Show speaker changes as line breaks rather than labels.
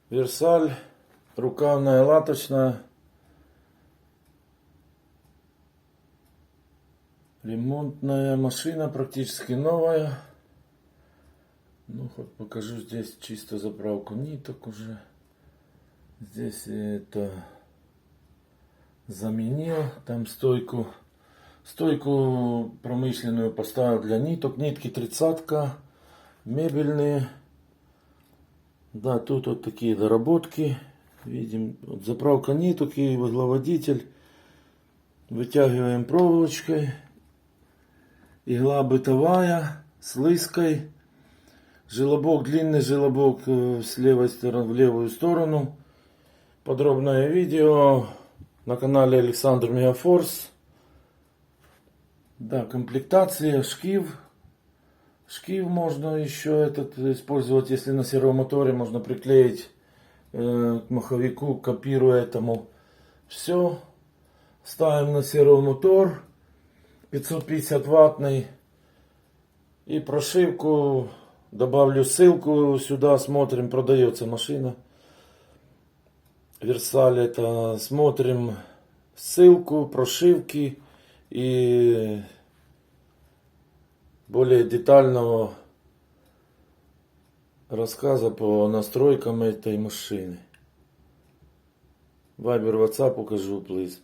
Версаль, рукавная латочная, ремонтная машина, практически новая. Ну, хоть покажу, здесь чисто заправку ниток уже. Здесь это заменил, там стойку промышленную поставил для ниток, нитки 30-ка, мебельные. Да, тут вот такие доработки. Видим, вот заправка ниток и узловодитель. Вытягиваем проволочкой. Игла бытовая с лыской. Желобок, длинный желобок с левой стороны в левую сторону. Подробное видео на канале Александр Мегафорс. Да, комплектация, шкив. Шкив можно еще этот использовать, если на сервомоторе можно приклеить к маховику, копируя этому. Все. Ставим на сервомотор 550 ваттный. И прошивку, добавлю ссылку сюда, смотрим, продается машина. Версаль, это смотрим ссылку, прошивки и более детального рассказа по настройкам этой машины. Вайбер, WhatsApp укажу, please.